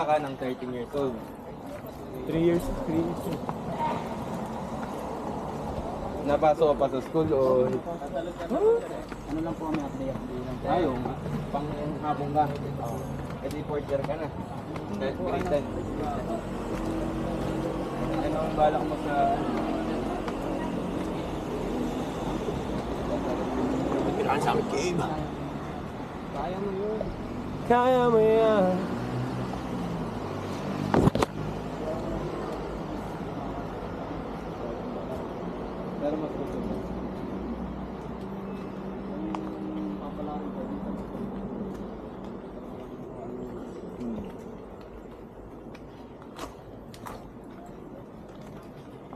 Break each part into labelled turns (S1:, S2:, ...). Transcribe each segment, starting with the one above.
S1: ka ng 13 years old.
S2: 3 years.
S1: Napasok ka pa sa school o...
S3: Ano lang po kami, update lang po.
S1: Ayaw, pang habong ka. Kasi 4th year ka na. Grade 10. Ano ang balak mo sa...
S3: Kaya mo yun.
S2: Kaya mo yan.
S1: Pero mas gusto mo.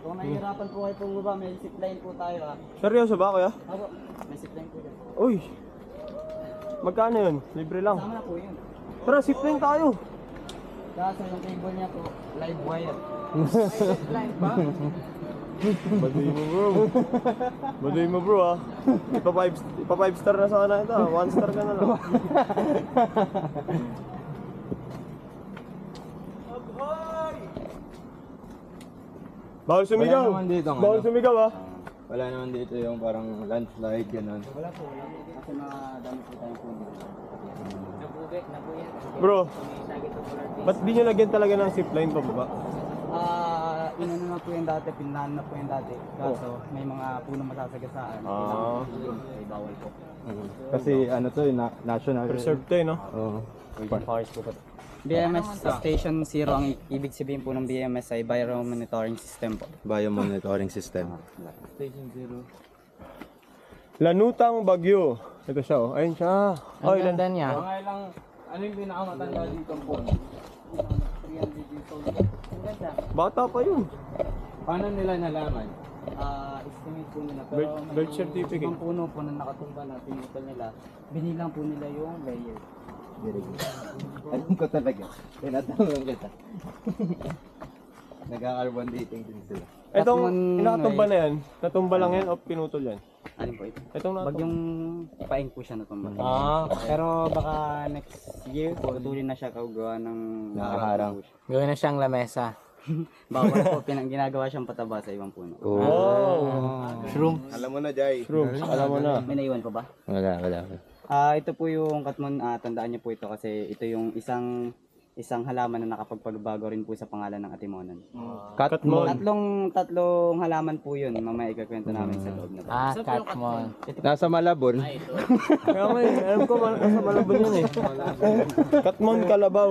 S3: Kung nahihirapan po kayo pong baba, may zipline po tayo ha.
S2: Seryoso ba kuya?
S3: Ako, may zipline po dyan.
S2: Uy. Magkano yun? Libre lang.
S3: Sama na po yun.
S2: Tara, zipline tayo.
S3: Kaso yung cable niya po, live wire. Zipline ba?
S2: Baduy mo bro. Baduy mo bro ah. Ipa 5 star na sana ito. 1 star ka na lang. Bawal sumigaw.
S1: Wala naman dito ang
S2: Bawal
S1: ano.
S2: sumigaw ah.
S1: Wala naman dito yung parang landslide, gano'n.
S3: Wala po, wala po. Kasi madami po tayong puno. Nabugay, nabuyan.
S2: Bro, ba't di nyo lagyan talaga ng zipline pa baba?
S3: Inano na po yung dati, pinlahan na po yung dati. Kaso may mga puno masasagasaan.
S2: Ah.
S3: Ay, bawal po.
S1: Kasi ano to, national.
S2: Preserve to eh no?
S1: Oo.
S3: Forest po. BMS Station 0 ang ibig sabihin po ng BMS ay Bio Monitoring System po.
S1: Biomonitoring system.
S3: Station 0.
S2: Lanutang Bagyo. Ito siya oh. Ayun siya. Oh, ilan?
S3: niya.
S1: Mga ilang, ano yung pinakamatanda dito ang phone?
S3: 300 years old. Ang ganda.
S2: Bata pa yun.
S1: Paano nila nalaman?
S3: Estimate po nila. Pero
S2: Birth-
S3: may
S2: birth certificate.
S3: ibang puno po na nakatumba na pinutol nila. Binilang po nila yung layer.
S1: Very good. Alam ko talaga. Tinatanong kita. Nagka-carbon dating din sila.
S2: Itong
S3: Katmon-
S2: nakatumba na yan. Natumba lang yan o pinutol yan?
S3: Alin po ito?
S2: Itong natumba.
S3: Bagyong paing po siya natumba.
S2: Ah,
S3: Pero baka next year, patuloy na siya kagawa ng
S1: Nakaharang.
S4: Gawin na siyang lamesa.
S3: bawal po, ginagawa siyang pataba sa ibang puno.
S2: wow.
S4: Shroom.
S1: Alam mo na, Jai.
S2: Shrooms, alam mo na.
S3: May naiwan pa ba?
S1: Wala.
S3: Ito po yung Katmon, tandaan niyo po ito kasi ito yung isang halaman na nakapagpagbago rin po sa pangalan ng Atimonan.
S2: Katmon.
S3: Tatlong halaman po yun. Mamaya ikakwento namin sa loob na to.
S4: Katmon.
S1: Nasa Malabon.
S2: Kaya nga eh, alam ko nasa Malabon yun eh. Katmon Kalabaw.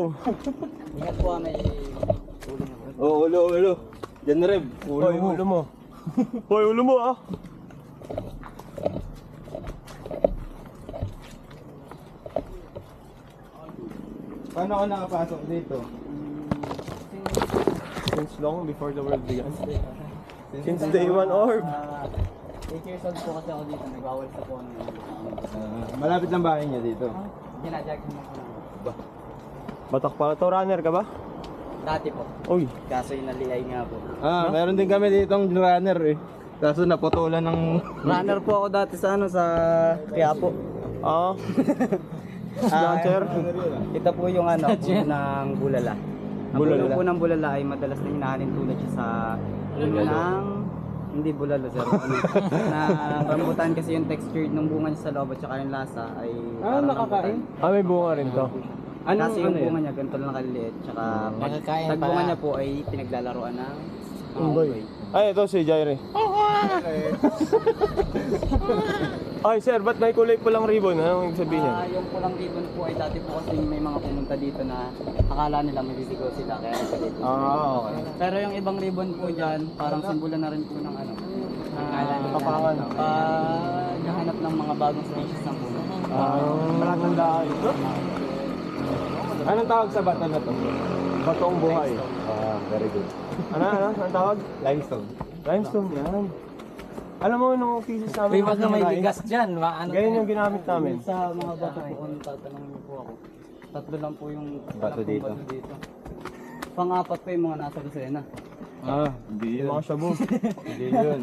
S3: Ingat po may uling ako.
S1: Oo, ulo. Diyan Reb.
S2: Hoy, ulo mo. Hoy, ulo mo ah.
S1: Paano ako nakapasok dito?
S2: Since long before the world began. Since day one orb.
S3: 8 years old po kasi ako dito. Nagbawal sa po ng
S1: Malapit lang bahay niya dito.
S3: ginajag mo po.
S2: Batak pala to, runner ka ba?
S3: Dati po.
S2: Uy,
S3: Kaso yung naliay nga po.
S1: Meron din kami ditong runner eh. Kaso naputulan ng...
S3: Runner po ako dati sa sa Quiapo.
S2: ah. Snatcher.
S3: Ito po yung puno ng bulala. Ang
S2: Bulala.
S3: puno po ng bulala ay madalas na hinahalin tulad siya sa puno ng hindi bulalo sir. Na rambutan kasi yung texture ng bunga niya sa loob at saka yung lasa ay parang
S1: nakakain?
S3: rambutan.
S2: Ah, may bunga rin to.
S3: Kasi yung bunga niya ganito lang kaliliit. Tsaka
S4: Nakakain
S3: pag bunga
S4: pala.
S3: niya po ay pinaglalaroan ng
S2: Unggoy. Ay, ito si Jaire. Ay, sir, ba't may kulay pulang ribbon? Anong ibig sabihin yan?
S3: Yung pulang ribbon po ay dati po kasi may mga pumunta dito na akala nila may bibigay sila kaya nagpalit.
S2: Ah, okay.
S3: Pero yung ibang ribbon po dyan, parang simbolo na rin po ng
S2: Kapangan.
S3: Naghahanap ng mga bagong species ng puno.
S2: Malatandaan ito?
S1: Anong tawag sa bato na to?
S2: Batong buhay.
S1: Very good.
S2: Ano? Anong tawag?
S1: Limestone.
S2: Limestone yan. Alam mo, nung thesis namin,
S4: Uy, wag na may bigas dyan. Ano
S2: ganyan yung ginamit namin.
S3: Sa mga bato po, kung tatanungin niyo po ako, tatlo lang po yung
S1: Bato dito.
S3: Pang-apat pa yung mga nasa Lucena.
S1: Hindi
S2: Yung mga shabu.
S1: Hindi yun.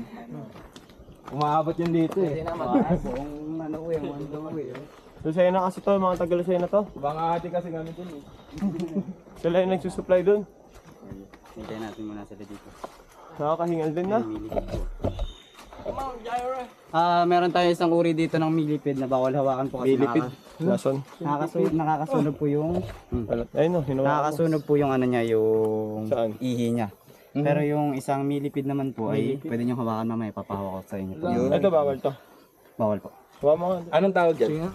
S1: Umaabot yun dito eh.
S3: Buong ano yung mundo eh.
S2: Lucena kasi to, mga taga Lucena to.
S1: Bangahati kasi kami dun eh.
S2: Sila yung nagsusupply doon.
S3: Hintayin natin muna sila dito.
S2: Nakakahingal din na.
S3: Millipede po. Meron tayo isang uri dito ng millipede na bawal hawakan po kasi
S2: Millipede. Lason.
S3: nakakasunog po yung
S2: Ayun o, hinawa ko.
S3: nakakasunog po yung ano niya, yung
S2: Saan?
S3: ihi niya. Pero yung isang millipede naman po ay pwede niyong hawakan mamaya, papahawak ko sa inyo.
S2: Ito bawal to.
S3: Bawal po.
S2: Hawa mo nga.
S1: Anong tawag dyan?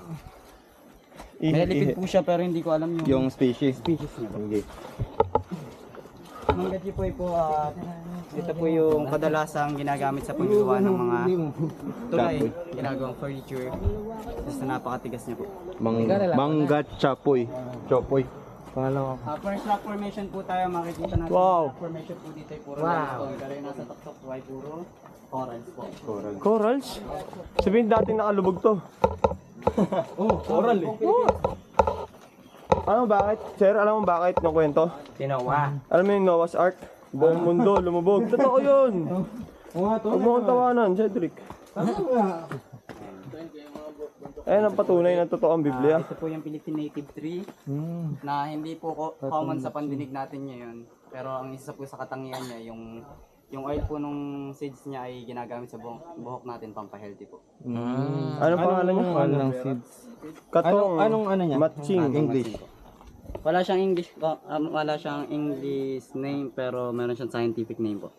S3: Millipede po siya pero hindi ko alam yung
S1: species.
S3: species niya. Mga gajipoy po, ito po yung kadalasang ginagamit sa paggawa ng mga tulay, ginagawang furniture. Basta napakatigas niya po.
S1: Mangga chapoy. Chopoy.
S3: First rock formation po tayo, makikita natin.
S2: Wow.
S3: Rock formation po dito ay puro
S4: Wow.
S3: limestone, pero yung nasa tuktok po ay puro corals po.
S2: Corals? Sabihin dating nakalubog to.
S1: Coral eh.
S2: Ano bakit? Sir, alam mo bakit ng kwento?
S4: Tinawa.
S2: Alam mo yung Noah's Ark? Buong mundo lumubog. Totoo yun! Huwag mo kong tawanan, Cedric. Ayan ang patunay ng totoo ang Biblia.
S3: Ito po yung Philippine native tree na hindi po common sa pandinig natin ngayon. Pero ang isa po sa katangian niya, yung oil po nung seeds niya ay ginagamit sa buhok natin pampahealthy po.
S2: Anong pangalan niya?
S4: Walang seeds.
S2: Katong.
S1: Anong ano niya?
S2: Matching.
S1: English.
S3: Wala siyang English name pero meron siyang scientific name po.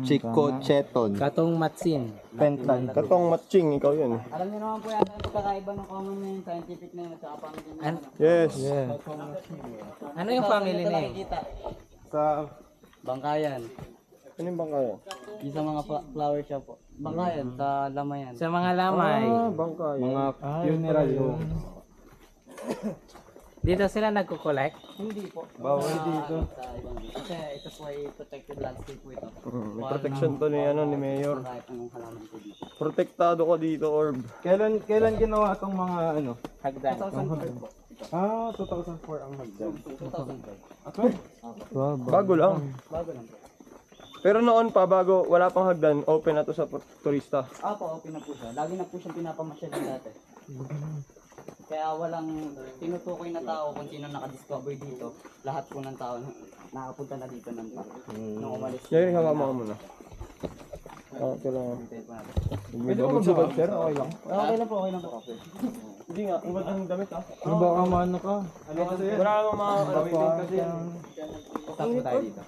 S1: Chicocheton.
S4: Katong matsin.
S1: Pentan.
S2: Katong matching, ikaw yun.
S3: Alam niyo naman po yata yung pagkakaiba ng common name, scientific name at saka family name.
S2: Yes.
S4: Ano yung family name?
S2: Sa.
S3: Bangkayan.
S2: Ano yung bangka yun?
S3: Yung sa mga flower shop po. Bangkayan, sa Lamayan.
S4: Sa mga lamay.
S2: Bangka yun.
S1: Mga funeral home.
S4: Dito sila nagko-collect.
S3: Hindi po.
S1: Bawal dito.
S3: Kasi ito po ay protected landscape po ito.
S2: May protection to ni Mayor.
S3: Kahit anong halaman po dito.
S2: Protektado ka dito, Orb.
S1: Kailan ginawa tong mga ano?
S4: Hagdan.
S3: 2004 po.
S1: 2004 ang hagdan.
S3: 2005.
S2: Bago lang.
S3: Bago lang po.
S2: Pero noon pa, bago, wala pang hagdan, open na to sa turista.
S3: Open na po siya. Lagi na po siyang pinapamasyal dati. Kaya walang tinutukoy na tao kung sino nakadiscover dito. Lahat po ng tao nakapunta na dito ng nung umalis.
S2: Jerry, hawa mo ka muna. Okay lang.
S3: Hintayin po natin.
S2: Pwede ko magsubad, sir? Okay lang.
S3: Okay lang po, okay lang po.
S2: Hindi nga, ubad ang damit ha.
S1: Ano baka maano ka?
S2: Wala namang mga gamitin kasi.
S3: Stop po tayo dito.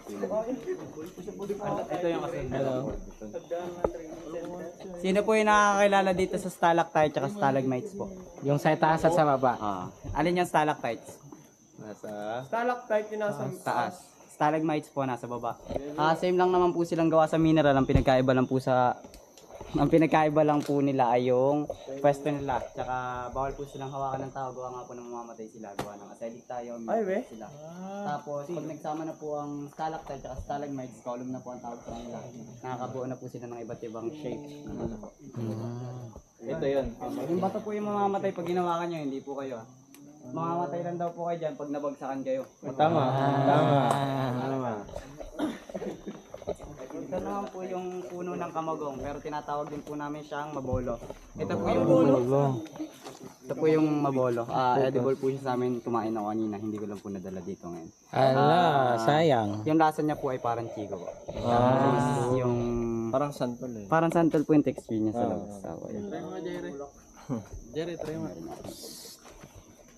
S3: Ito yung kasunod. Sino po yung nakakilala dito sa stalactite at stalagmites po?
S4: Yung sa taas at sa baba.
S3: Alin yung stalactites?
S2: Stalactite yung nasa
S3: Taas. Stalagmites po nasa baba. Same lang naman po silang gawa sa mineral. Ang pinagkaiba lang po nila ay yung pwesto nila. Tsaka bawal po silang hawakan ng tao. Gawa nga po na mamamatay sila. Gawa ng acidic tayo.
S2: Ay, we?
S3: Sila. Tapos pag nagsama na po ang stalactite at stalagmites, column na po ang tawag sa kanila. Nakakabuo na po sila ng iba't ibang shape.
S1: Ito yun.
S3: Yung bato po yung mamamatay pag ginawakan nyo, hindi po kayo. Mamamatay lang daw po kayo dyan pag nabagsakan kayo.
S1: Tama.
S3: Ito naman po yung puno ng kamagong, pero tinatawag din po namin siyang mabolo. Ito po yung mabolo. Ito po yung mabolo. Edible po siya sa amin, kumain ako kanina, hindi ko lang po nadala dito ngayon.
S4: Ala, sayang.
S3: Yung lasa niya po ay parang chigo po. Tapos yung
S2: parang santol eh.
S3: parang santol po yung texture niya sa labas.
S1: Jerry, try mo.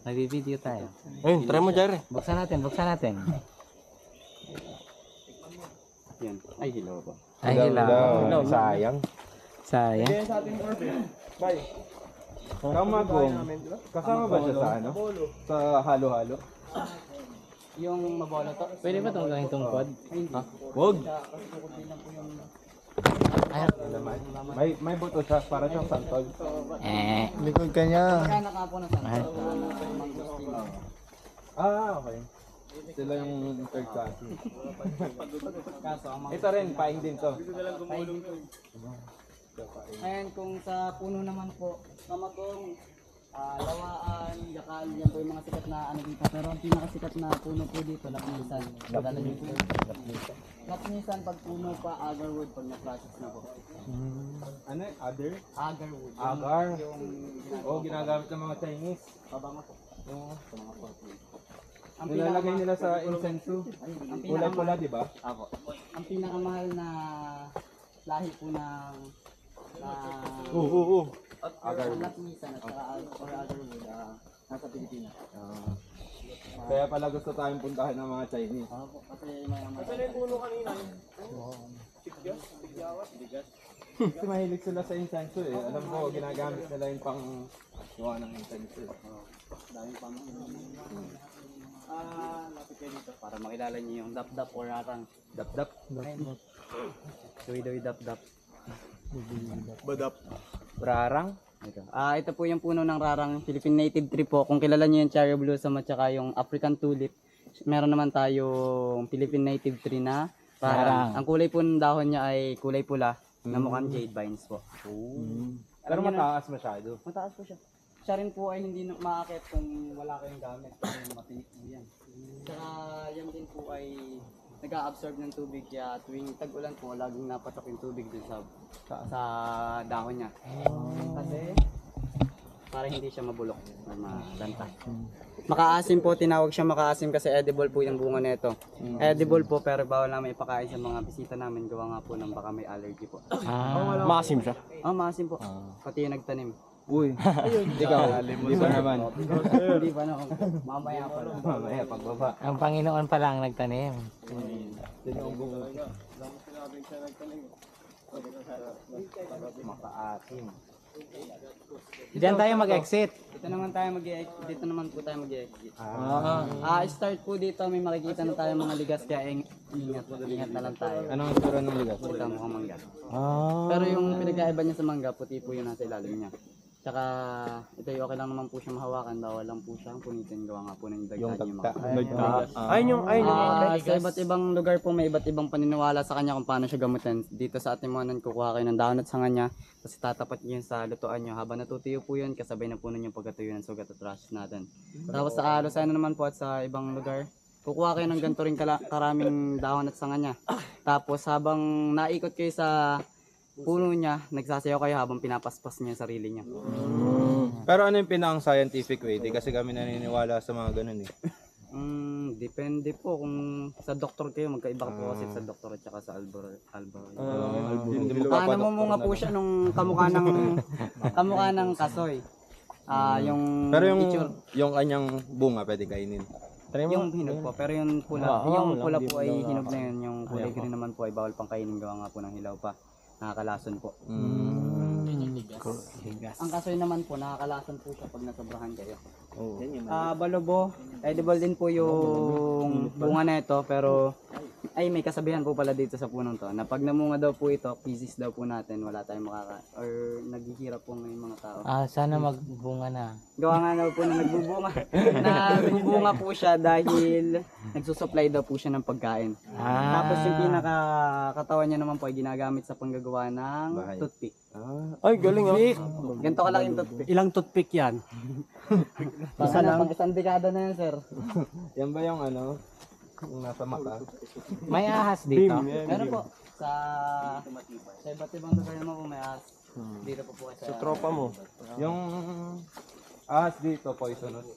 S4: Nag-video tayo.
S2: Ayun, try mo, Jerry.
S4: Buksan natin.
S3: Yan. Ay, hilaw po.
S4: Ay, hilaw.
S1: Sayang.
S4: Sayang.
S2: Yan sa ating orb eh. Bye.
S1: Kamagong. Kasama ba siya sa ano? Sa halo-halo?
S3: Yung mabolo to.
S4: Pwede ba itong gawing tungkod?
S3: Ay, hindi.
S1: Wag.
S3: Kasukupin lang po yung
S1: May buto siya para siyang santol.
S2: Likod ka niya.
S3: kaya nakapo na sa mangosteen.
S1: Okay. Sila yung third class.
S3: Kaso ang mga
S1: Ito rin, paing din to.
S3: Ayan, kung sa puno naman po, kamagong, lawaan, yakal, yan po yung mga sikat na ano dito. Pero ang pinakasikat na puno po dito, lapnisan. Padala niyo po. Lapnisan pag puno pa, agarwood pag na-process na po.
S1: Ano eh? Other?
S3: Agarwood.
S1: Agar?
S3: Yung
S1: Oo, ginagamit ng mga Chinese.
S3: pabango po. Sa mga pot. Ang
S1: Nilalagay nila sa incense.
S3: ang
S1: Kulay pula, di ba?
S3: Ako. Ang pinakamahal na lahi po ng
S2: Oo.
S3: lakmisan at saka or other wood nasa Pilipinas.
S1: Kaya pala gusto tayong puntahan ng mga Chinese.
S3: Kasi may mga
S2: yung puno kanina?
S1: Kasi mahilig sila sa incense eh. Alam ko, ginagamit nila yung pang gawa ng incense eh.
S3: daming pamahilan. Lapit kayo dito para makilala niyo yung dap-dap or arang.
S1: Dap-dap.
S3: Duwi-duwi dap-dap.
S2: Badap.
S1: Rarang.
S3: Ito po yung puno ng rarang Philippine native tree po. Kung kilala niyo yung cherry blossom at saka yung African tulip, meron naman tayong Philippine native tree na rarang. Ang kulay po ng dahon niya ay kulay pula na mukhang jade vines po.
S1: Pero mataas masyado.
S3: Mataas po siya. Siya rin po ay hindi maakit kung wala kayong gamit. Kasi matinik po yan. Saka yan din po ay nag-a-absorb ng tubig kaya tuwing tag-ulan po laging napatok yung tubig dun sa dahon niya. Kasi para hindi siya mabulok or malanta. Makaasim po, tinawag siya makaasim kasi edible po yung bunga nito. Edible po pero bawal namin ipakain sa mga bisita namin gawa nga po ng baka may allergy po.
S2: Maasim siya.
S3: Maasim po. Pati yung nagtanim.
S1: Uy. Ikaw, di ba naman?
S3: Hindi pa na mamaya pa lang.
S1: Mamaya, pagbaba.
S4: Ang Panginoon pa lang nagtanim.
S1: Makaasim.
S4: Diyan tayo mag-exit.
S3: Dito naman po tayo mag-exit. Start po dito may makikita na tayo mga ligas kaya ingat na lang tayo.
S1: Anong itsura ng ligas?
S3: Ito mukhang mangga.
S4: Ah.
S3: Pero yung pinagkaiba niya sa mangga, puti po yun nasa ilalim niya. Tsaka ito yung okay lang naman po siya mahawakan, bawal lang po siyang punitin gawa nga po ng
S1: Yung
S3: dagdag niya.
S1: tagta.
S2: Ayun yung
S3: Sa iba't ibang lugar po may iba't ibang paniniwala sa kanya kung paano siya gamutin. Dito sa Atimonan kukuha kayo ng dahon at sanga niya, kasi tatapat niyo yun sa lutuan niyo. Habang natutuyo po yun, kasabay na po ninyo pagkatuyo ng sugat at rashes natin. Tapos sa Lucena naman po at sa ibang lugar, kukuha kayo ng ganito rin karaming dahon at sanga niya. Tapos habang naikot kayo sa puno niya, nagsasayaw kayo habang pinapaspas niya yung sarili niya.
S1: Pero ano yung pinaka-scientific way? Di kasi kami naniniwala sa mga ganun eh.
S3: Depende po kung sa doktor kayo, magkaiba po kasi sa doktor at saka sa albor. Namumunga po siya nung kamukha ng kasoy. Yung
S1: Pero yung
S3: itsura,
S1: yung kanyang bunga pwede kainin.
S3: yung hinog po, pero yung pula, yung pula po ay hinog na yun, yung kulay green naman po ay bawal pang kainin gawa nga po ng hilaw pa. Nakakalason po. Ang kasoy naman po, nakakalason po siya pag nasobrahan kayo. Balobo, edible din po yung bunga na ito, pero ay may kasabihan po pala dito sa punong to na pag namunga daw po ito, pieces daw po natin, wala tayong or naghihirap po ng mga tao.
S4: Sana magbunga na.
S3: Gawa nga daw po na nagbubunga po siya dahil nagsusupply daw po siya ng pagkain. Tapos yung pinakakatawan niya naman po ay ginagamit sa panggagawa ng toothpick.
S2: Ay, galing ah.
S3: Ganito ka lang yung toothpick.
S5: Ilang toothpick yan?
S3: Isa lang. Pang isang dekada na yan, sir.
S1: Yan ba yung ano? Yung nasa mata?
S4: May ahas dito.
S3: Meron po. Sa iba't ibang lugar naman po may ahas. Dito po po kasi.
S2: Sa tropa mo.
S1: Yung ahas dito, poisonous.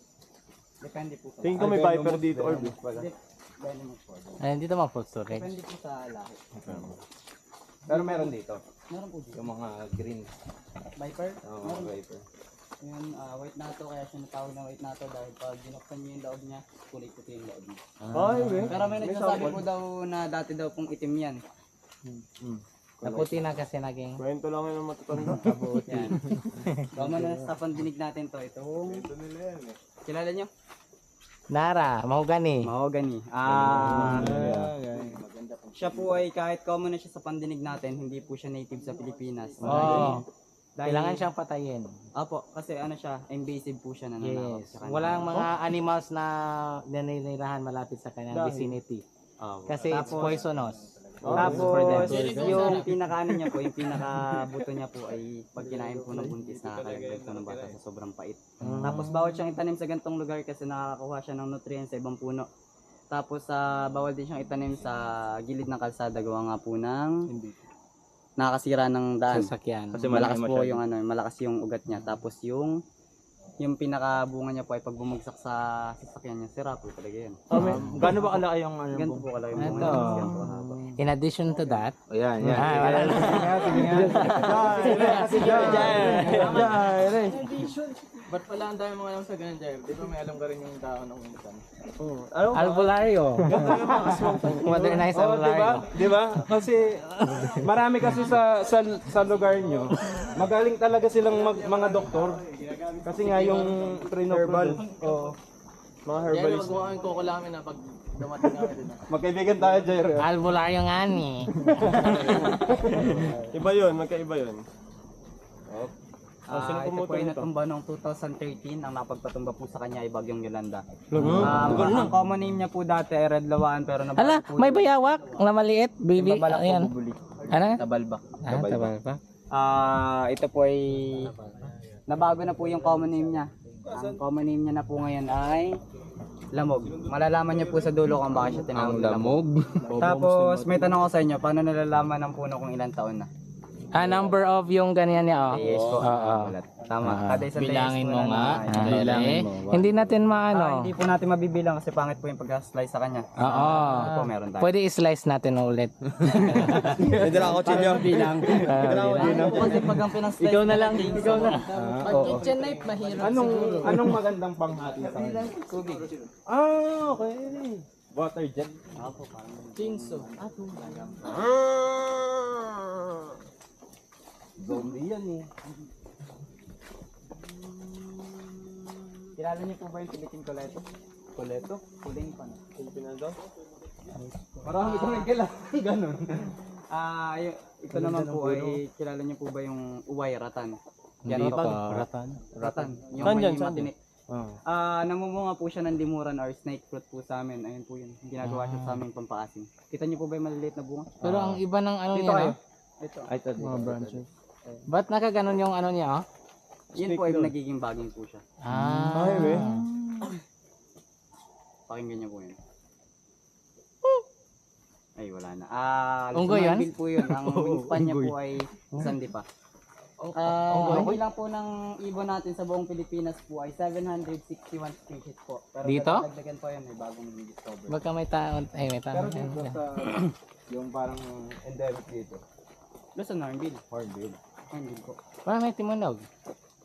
S3: Depende po.
S2: Tingin ko may viper dito or
S3: Venomous po.
S4: Ayun, dito mga food storage.
S3: Depende po sa lahi.
S1: Pero meron dito.
S3: Meron po dito.
S1: Yung mga green.
S3: Viper?
S1: Oo, mga viper.
S3: Yung white nato, kaya siya natawag na white nato dahil pag ginuktan niyo yung loob niya, kulay puti yung loob niya.
S2: Ay,
S3: Pero may nagsasabi po daw na dati daw pong itim yan.
S4: Naputi na kasi naging.
S2: Kwento lang yun ang matatanda.
S3: Yan. Tama na sa pandinig natin to. Itong kilala nyo?
S4: Nara, mahogani.
S3: Mahogany. Siya po ay kahit common na siya sa pandinig natin, hindi po siya native sa Pilipinas.
S4: Kailangan siyang patayin.
S3: Apo, kasi ano siya, invasive po siya nananakot.
S4: Yes. Walang mga animals na naninirahan malapit sa kanyang vicinity. Kasi it's poisonous.
S3: Tapos, yung pinakaano niya po, yung pinakabuto niya po ay pag kinain po ng buntis, nakakalagdag to ng bata sa sobrang pait. Tapos, bawal siyang itanim sa gantong lugar kasi nakakakuha siya ng nutrients sa ibang puno. Tapos, bawal din siyang itanim sa gilid ng kalsada, gawa nga po ng nakakasira ng daan.
S4: Sasakyan.
S3: Kasi malakas po yung malakas yung ugat niya. Tapos yung yung pinakabunga niya po ay pag bumagsak sa sasakyan niya, sira po talaga yan.
S1: Gaano ba kalaki yung ano?
S3: Ganito po kalaki yung bunga
S4: Ito.
S3: niya. Ganito haba.
S4: In addition to that,
S1: Ayan, yan.
S4: wala na.
S1: Ba't pala ang dami mga alam sa ganyan, Jair? Di ba may alam ka rin yung dahon ng minsan?
S4: Albularyo. Modernized albularyo.
S1: Di ba? Kasi marami kasi sa lugar nyo, magaling talaga silang mga doktor. Kasi nga yung herbal. Oo.
S2: Mga herbalist.
S1: Huwag mo kami kukulamin na pag dumating kami din. Magkaibigan tayo, Jair.
S4: Albularyo nga ni.
S2: Iba yun, magkaiba yun.
S3: Ito
S2: Sino
S3: po
S2: pumuto
S3: ay
S2: nito?
S3: natumba noong 2013. Ang napagpatumba po sa kanya ay Bagyong Yolanda. Ang common name niya po dati ay Red Lawaan pero nabago
S4: Ala,
S3: po
S4: may bayawak na maliit, baby.
S3: Babalak po
S4: Ayan.
S3: bubuli.
S4: Ano?
S3: Tabalbak.
S4: Tabal pa.
S3: Ito po ay nabago na po yung common name niya. Ang common name niya na po ngayon ay Lamog. Malalaman niyo po sa dulo kung bakit siya tinawag na Lamog. Tapos may tanong ko sa inyo, paano nalalaman ng puno kung ilang taon na?
S4: Number of yung ganyan niya, oh.
S3: Yes po.
S4: Oo.
S3: Tama. Kada isang
S4: Bilangin
S3: days po
S4: mo
S3: na
S4: nga.
S3: na-
S4: Bilangin mo. Hindi natin maano.
S3: Hindi po natin mabibilang kasi pangit po yung pag-slice sa kanya.
S4: Oo.
S3: Ito po meron tayo.
S4: Pwede i-slice natin ulit.
S2: Hindi lang ako chinyo.
S3: bilang. Kasi pag ang pinaslice. Ikaw na lang. Ikaw na.
S1: Pag kitchen knife, mahirap Anong magandang panghati sa kanya?
S3: Tubig.
S1: Okay. Water jet.
S3: Ako parang.
S1: Chinso. Zombie yan eh.
S3: Kilala niyo po ba yung Philippine Coleto?
S1: Coleto?
S3: Kuling pa.
S2: Pilipinado?
S1: Marami ko rin kailangan ganun.
S3: Ito naman po ay kilala niyo po ba yung uway ratan? Yan po. Ratan. Yung
S2: Saan
S3: may
S2: yan? Saan
S3: matini. Namumunga po siya ng limuran or snake fruit po sa amin. Ayun po yun. Ginagawa siya sa aming pampaasim. Kita niyo po ba yung maliliit na bunga?
S4: Pero ang iba ng ano
S3: Dito
S4: niya,
S3: kayo.
S4: no?
S3: Ito.
S1: Ay, ito. Mga branches.
S4: Ba't nakaganon yung ano niya, oh?
S3: Yun po ay nagiging baging po siya.
S2: Ay,
S3: Pakinggan niyo po yun. Ay, wala na.
S4: Unggoy yan?
S3: Bill po yun. Ang wingspan niya po ay sandi pa. Ang bilang po ng ibon natin sa buong Pilipinas po ay 761 species po. Pero
S4: Dito?
S3: dagdagan po yan, may bagong discover.
S4: Baka may taon, may
S1: Pero
S4: taon.
S1: dito sa yung parang endemic dito.
S3: Luzon, Hornbill.
S1: Hornbill.
S3: Hornbill po.
S4: Parang may timonog.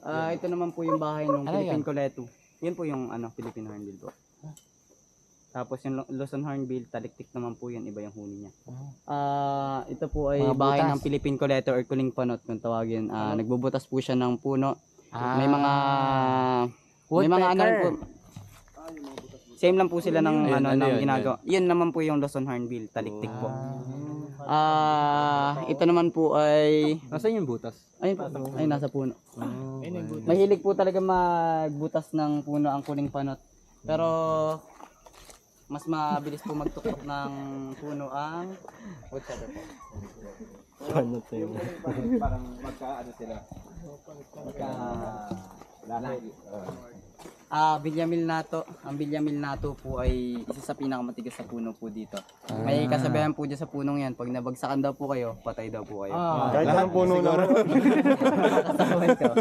S3: Ito naman po yung bahay ng
S4: Ano
S3: Philippine Coleto. Yan po yung Philippine Hornbill po. Tapos yung Luzon Hornbill, taliktik naman po yan, iba yung huni niya. Ito po ay
S4: Mga
S3: bahay
S4: butas.
S3: ng Philippine Coleto or kuling panot kung tawagin. Nagbubutas po siya ng puno. May mga may mga ano rin po. Same lang po sila ng ng ginagawa. Yan naman po yung Luzon Hornbill, taliktik po. Ito naman po ay
S1: Nasaan yung butas?
S3: ayun po, ay nasa puno. Mahilig po talaga magbutas ng puno ang kuling panot. Pero mas mabilis po magtuktok ng puno ang woodpecker po.
S1: Parang magka-ano sila. Lahi.
S3: Bilyamil nato. Ang bilyamil nato po ay isa sa pinakamatigas sa puno po dito. May kasabihan po dyan sa punong yan. Pag nabagsakan daw po kayo, patay daw po kayo.
S2: Kahit anong puno na.
S3: Kasabihan ko.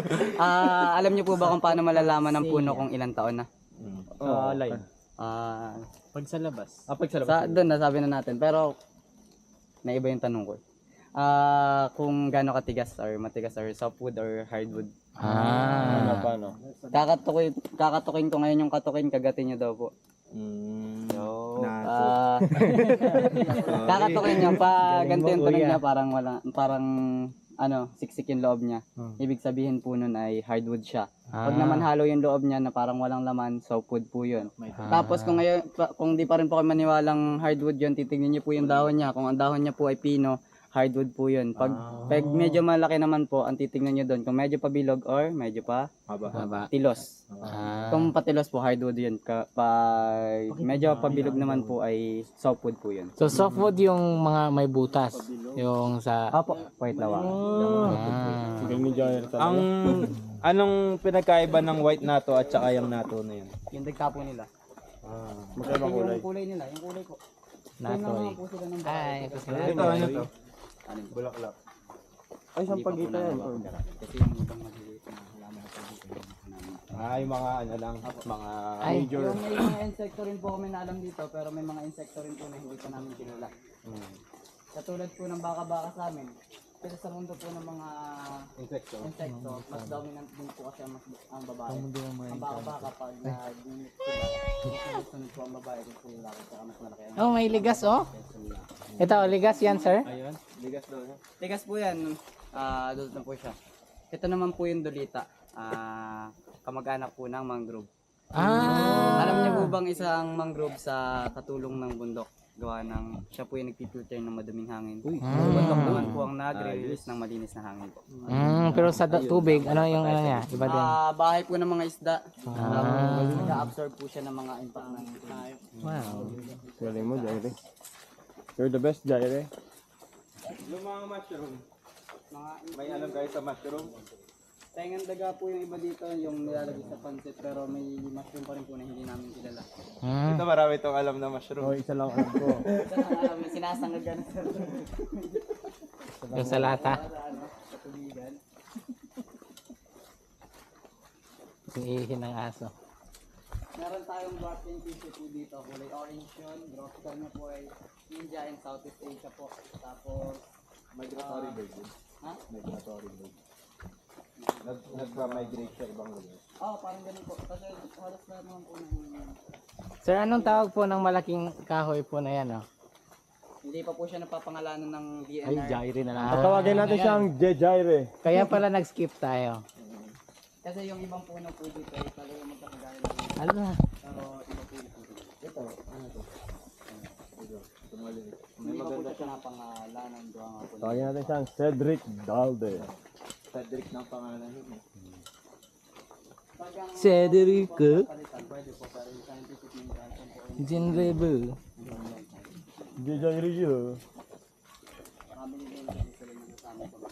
S3: Alam niyo po ba kung paano malalaman ng puno kung ilang taon na?
S1: Line.
S4: Pag sa labas.
S1: Pag sa labas.
S3: Doon nasabi na natin. Pero naiba yung tanong ko. Kung gaano katigas or matigas or softwood or hardwood.
S2: Paano?
S3: Kakatukin ko ngayon yung katukin, kagatin niyo daw po. Kakatukin niya pa ganito yung tunog niya, parang siksik yung loob niya. Ibig sabihin po nun ay hardwood siya. Pag naman halo yung loob niya na parang walang laman, softwood po yun. Tapos kung di pa rin po kayo maniwalang hardwood yun, titignan niyo po yung dahon niya. Kung ang dahon niya po ay pino, hardwood po yun. Pag medyo malaki naman po, ang titignan nyo doon. Kung medyo pabilog or medyo pa
S4: Haba.
S3: tilos. Kung patilos po, hardwood yun. Pag medyo pabilog naman po ay softwood po yun.
S4: So softwood yung mga may butas. Yung sa...
S3: Apo, white lawa.
S2: Galing ni Jair talaga.
S1: Anong pinagkaiba ng white nato at saka yung nato na yun?
S3: Yung dagkapo nila.
S2: Magkaiba kulay.
S3: Yung kulay nila, yung kulay po.
S4: Natoy.
S3: Po sila ng
S4: Ay, ito sila.
S1: Ito, ano to?
S2: Bulaklak. Ay, saan pagita yan?
S3: Kasi yung ibang maliliit na halaman sa dito.
S1: Yung mga ano lang, mga
S4: Ay.
S1: major.
S3: Yung may mga insekto rin po kami na alam dito, pero may mga insekto rin po na hindi pa namin kilala. Katulad po ng baka-baka sa amin. Pero sa mundo po ng mga
S1: Insekto.
S3: insekto, mas dominant din po kasi ang babae. Ang baka-baka pag nag-unit sila, sunod po ang babae kung po yung laki, saka mas malaki ang
S4: Oh, may ligas oh. Ito, ligas yan, sir.
S1: Ayun, bigas doon.
S3: tigas po yan, dulot na po siya. Ito naman po yung dulita, kamag-anak po ng mangrove. Alam niyo po bang isang mangrove sa katulong ng bundok? Gawa ng, siya po yung nagpipilter ng maduming hangin. Yung bundok naman po ang nagre-release ng malinis na hangin po.
S4: Pero sa tubig, ano yung ano niya? Iba din.
S3: Bahay po ng mga isda. Nag-absorb po siya ng mga impact ng hayop.
S4: Wow.
S2: Galing mo, Jaire. You're the best, Jaire.
S1: Yung mga mushroom,
S3: Mga
S1: may alam kayo sa mushroom?
S3: tengan daga po yung iba dito, yung nilalagay sa pancit, pero may mushroom pa rin po na hindi namin kilala.
S1: Ito marami itong alam na mushroom.
S2: Oh, isa lang alam ko.
S3: Ito na alam, sinasangag ka na sa
S4: Yung sa lata.
S3: sa tubigan.
S4: Yung ihi ng aso.
S3: Meron tayong grafting tissue po dito, kulay orange yun. Growth cell niya po ay India and Southeast Asia po. Tapos,
S1: Migratory bird.
S3: ha?
S1: Migratory bird. Nag-migrate sa ibang lugar.
S3: Parang ganun po. Kasi halos lahat naman po ng...
S4: Sir, anong tawag po ng malaking kahoy po na yan, oh?
S3: Hindi pa po siya napapangalanan ng DNR.
S4: Ay, Jaire na lang.
S2: Tawagin natin siyang Jaire.
S4: Kaya pala nag-skip tayo.
S3: Kasi yung ibang puno po dito ay talaga magkakagaya ng
S4: Ano?
S3: pero iba po yung puno.
S1: Ito, ano to? Ito maliit.
S3: Hindi pa po siya napangalanan. Gawa nga po.
S2: Tawagin natin siyang Cedric Dalde.
S1: Cedric ng pangalan yun.
S3: Pag ang
S4: Cedrico.
S3: palitan, pwede po, pero yung scientific name po ay
S4: Jinrebe.
S2: Jaire yun.
S3: kami nila yung sila yung kasama po.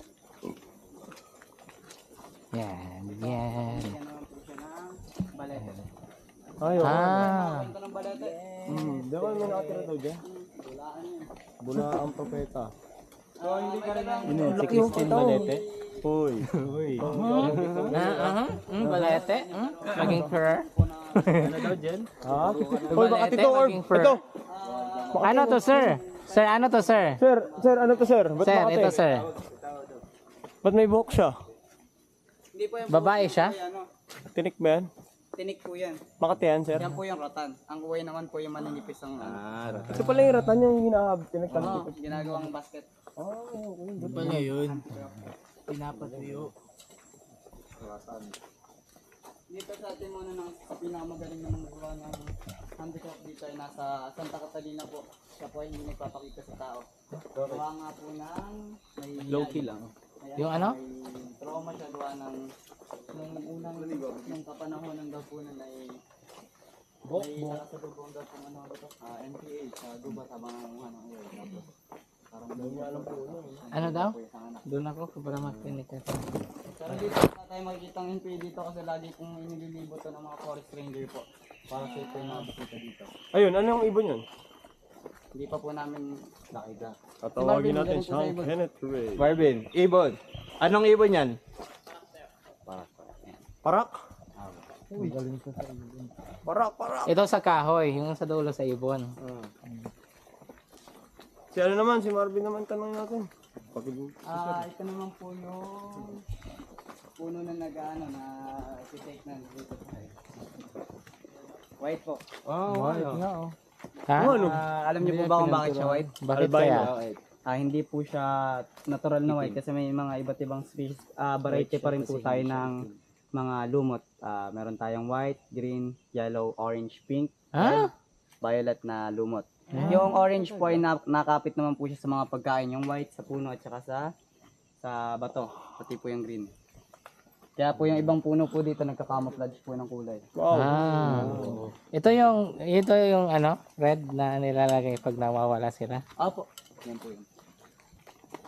S4: Yan, yan.
S3: Yan naman po siya ng balete.
S2: Ay, oo.
S3: Kwento ng balete.
S2: Di ba may nakatira daw dyan?
S3: Bulaan yun.
S2: Bula ang propeta.
S1: So, hindi ka rin ang...
S4: Si Christine Balete.
S2: Hoy.
S4: Balete? Maging fur?
S2: Ha? Hoy, baka
S4: Balete,
S2: Tito Orb.
S4: maging fur.
S2: Ito.
S4: Ano to, sir? Sir, ano to, sir?
S2: Sir, ano to, sir? Ba't
S4: Sir,
S2: Makati?
S4: ito, sir.
S2: Ba't may buhok siya?
S3: Hindi po yan.
S4: Babae siya?
S3: Ano,
S2: Tinik ba yan?
S3: tinik po yan.
S2: Makati yan, sir?
S3: Yan po yung ratan. Ang uway naman po yung maninipis ang
S2: Ito pala yung ratan yung hinahab. Tinagtan.
S3: ginagawang basket.
S4: Pala yun. Pinapatuyo.
S3: Dito sa atin muna sa pinakamagaling na mga gawa ng handicraft dito ay nasa Santa Catalina po. Siya po ay hindi nagpapakita sa tao. Gawa nga po ng may
S1: Low-key lang.
S3: Ayan,
S4: Yung ano?
S3: may trauma siya gawa ng nung unang yung kapanahonan daw po nun ay may nakasalubong daw po ano ito, NPA sa gubat habang nangunguha ng oil. Tapos parang
S4: Ano daw? Doon ako para makinig ka.
S3: pero dito na tayo makikita ng NPA dito kasi lagi pong inililibot to ng mga forest ranger po para safe po yung mga bisita dito.
S2: Ayun, ano yung ibon yun?
S3: Hindi pa po namin nakita.
S2: Tatawagin natin siyang Kenneth Ray.
S1: Marvin, ibon. Anong ibon yan?
S2: Parak? Parak.
S4: Ito sa kahoy, yung sa dulo sa ibon.
S2: Si ano naman, si Marvin naman tanong natin.
S3: Ito naman po yung puno na nag-ano na si-take na dito. White po.
S4: Ha?
S3: Alam niyo po ba kung bakit siya white?
S4: Bakit kaya?
S3: Hindi po siya natural na white kasi may mga iba't ibang species, variety pa rin po tayo ng mga lumot. Meron tayong white, green, yellow, orange, pink, red, violet na lumot. Yung orange po ay nakapit naman po siya sa mga pagkain. Yung white sa puno at saka sa bato, pati po yung green. Kaya po yung ibang puno po dito nagka-camouflage po ng kulay.
S4: Ito yung ano, red na nilalagay pag nawawala sila.
S3: Opo. Yan po yun.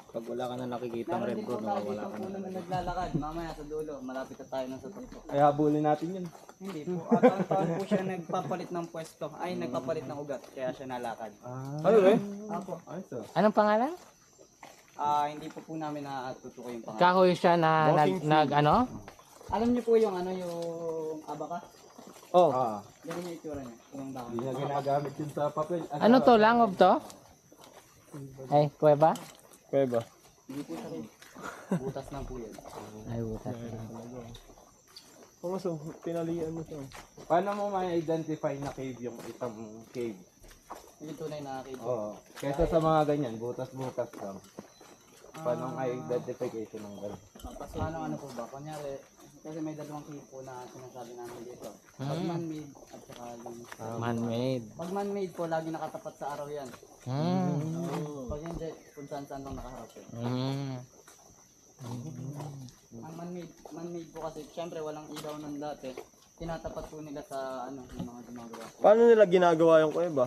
S1: Pag wala ka na nakikita
S3: Meron din po tayo dito puno na naglalakad. Mamaya sa dulo, malapit na tayo ng sa tuto.
S1: Kaya habulin natin yun.
S3: Hindi po. Taon-taon po siya nagpapalit ng pwesto. Ay, nagpapalit ng ugat. Kaya siya nalakad.
S1: Ay,
S3: Apo.
S4: Anong pangalan?
S3: Hindi po namin natutuko yung pangalan.
S4: Kahoy siya na nag ano?
S3: Alam niyo po yung ano, yung abaka?
S2: Oh,
S1: Ah,
S3: Ganyan yung itsura niya. Yung dahon.
S1: hindi niya ginagamit yun sa papel.
S4: Ano to, langob to? Ay, kuweba?
S2: kaya ba?
S3: Hindi po siya rin. Butas lang po yun.
S4: Ay, butas.
S2: Kung so, tinalian mo siya.
S1: Paano mo ma-identify na cave yung isang cave?
S3: Yung tunay na cave.
S1: Oo. Kaysa sa mga ganyan, butas-butas lang. Paano ang identification ng ganun?
S3: Ano po ba? Kunyari, kasi may dalawang cave po na sinasabi namin dito. Pag man-made at saka yung...
S4: Man-made.
S3: Pag man-made po, lagi nakatapat sa araw yan. Pag hindi, kung saan-saan lang nakaharap yun. Ang man-made po kasi, syempre walang ilaw ng dati. Tinatapat po nila sa ano, yung mga gumagawa.
S2: Paano nila ginagawa yung kuweba?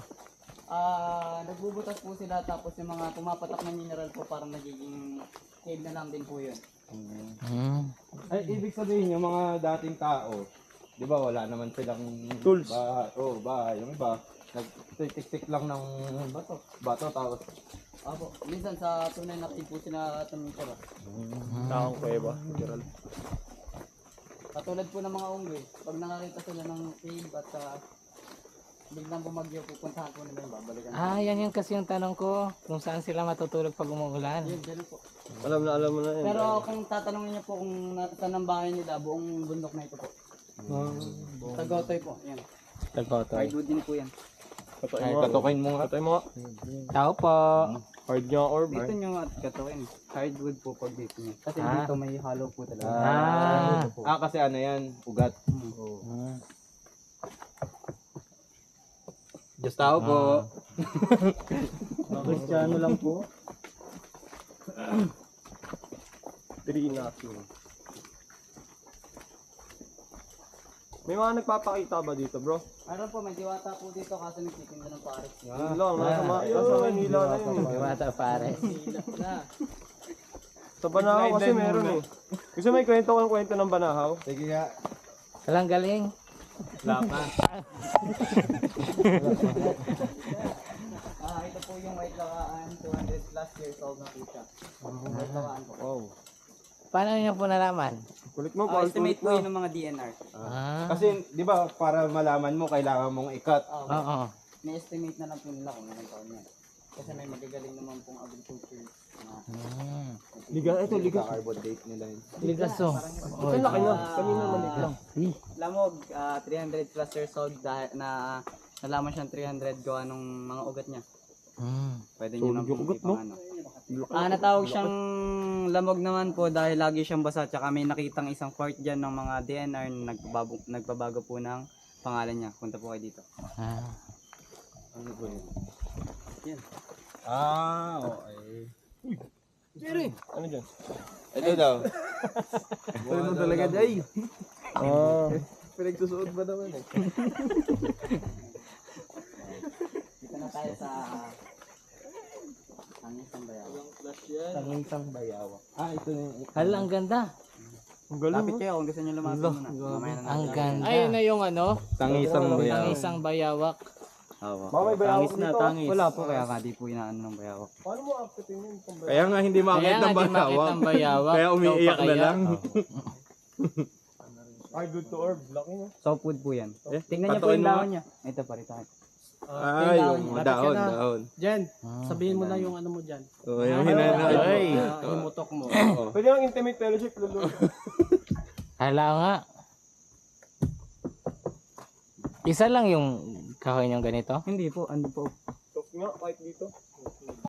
S3: Nagbubutas po sila tapos yung mga pumapatak na mineral po parang nagiging cave na lang din po yun.
S1: Ay, ibig sabihin yung mga dating tao, di ba wala naman silang
S2: Tools.
S1: bahay. Yung iba, nagtitik-tik lang ng bato tapos
S3: Apo, minsan sa tunay na cave po sila tumitira.
S2: Taong kuweba. Literal.
S3: Katulad po ng mga unggoy, pag nakakita sila ng cave at biglang bumagyo, pupuntahan po nila yung babalikan.
S4: Yan yung kasi yung tanong ko. Kung saan sila matutulog pag umuulan.
S3: Yun, ganun po.
S2: Alam mo na yun.
S3: Pero kung tatanungin niyo po kung saan ang bahay nila, buong bundok na ito po. Tagotoy po, yan.
S4: Tagpotoy.
S3: Hardwood din po yan.
S2: Katoy mo.
S1: katukin mo nga.
S2: Katoy mo nga.
S4: Tao po.
S2: Hard nga orb.
S3: Dito nyo at katuin. Hardwood po pag dito nyo. Kasi dito may hollow po talaga.
S1: Kasi ano yan, ugat. Diyos tao po.
S3: Kristiyano lang po.
S2: Trination. May mga nagpapakita ba dito, bro?
S3: Meron po, may diwata po dito kasi nagtitinda ng pares.
S2: Yun lang, nasa Manila na yun.
S4: Bata pare.
S2: Sa Banahaw kasi meron eh. Gusto may kwento ng Banahaw?
S1: Sige nga.
S4: Walang galing.
S3: Ito po yung white lakaan, 200 plus years old na po siya. White lakaan po.
S2: Wow.
S4: Paano niyo po nalaman?
S2: Kulit mo,
S3: Estimate po yun ng mga DNR.
S1: Kasi, di ba, para malaman mo, kailangan mong ikat.
S4: Oo.
S3: May estimate na lang po nila kung ilang taon yan. Kasi may magagaling naman pong agriculture.
S2: Liga.
S1: Carbon date nila yun.
S4: Ligaso.
S2: Ang laki na. Kanina maliit lang.
S3: Lamog, 300 plus years old dahil na nalaman siyang 300 gawa nung mga ugat niya. Pwede nyo nang ugat, no? Natawag siyang lamog naman po dahil lagi siyang basa. Tsaka may nakitang isang part dyan ng mga DNR na nagbabago po ng pangalan niya. Punta po kayo dito.
S1: Ano po yun?
S3: Yan.
S1: Okay.
S2: Ano dyan?
S1: Ito daw.
S2: Ano talaga, Jay?
S1: Pinagsusuot ba naman eh?
S3: Dito na tayo sa Tangisang Bayawak.
S1: Tangisang bayawak. Ito na yung...
S4: Hala, ang ganda.
S2: Ang galing.
S3: Lapit kayo kung gusto nyo lumapit muna. Mamaya na
S4: Ang
S3: natin.
S4: ganda.
S5: Ayun na yung ano,
S1: Tangisang
S5: ang
S1: bayawak.
S5: isang bayawak.
S2: Baka may bayawak dito.
S3: Wala po kaya nga di po inaano ng bayawak.
S2: Paano mo akitin yun?
S1: Kaya nga hindi makakit
S5: Kaya
S1: ng
S5: nga di makit
S1: bayawak.
S5: ng bayawak.
S1: Kaya umiiyak
S5: Ikaw pa
S1: na
S5: kaya?
S1: lang.
S2: Ay, good to orb. Laki no?
S3: Soft wood po yan. Tingnan niyo po
S1: patuin
S3: yung
S1: mo
S3: dahon niya. Ito pa rito.
S1: Ay, yung dahon.
S5: Jen, sabihin mo na yung ano mo dyan.
S1: So, yung hinanay.
S5: Himutok mo.
S2: Pwede lang intimate fellowship, lulu.
S4: Hala nga. Isa lang yung kahoy niyong ganito?
S3: Hindi po, ando po.
S2: Talk nga, kahit dito.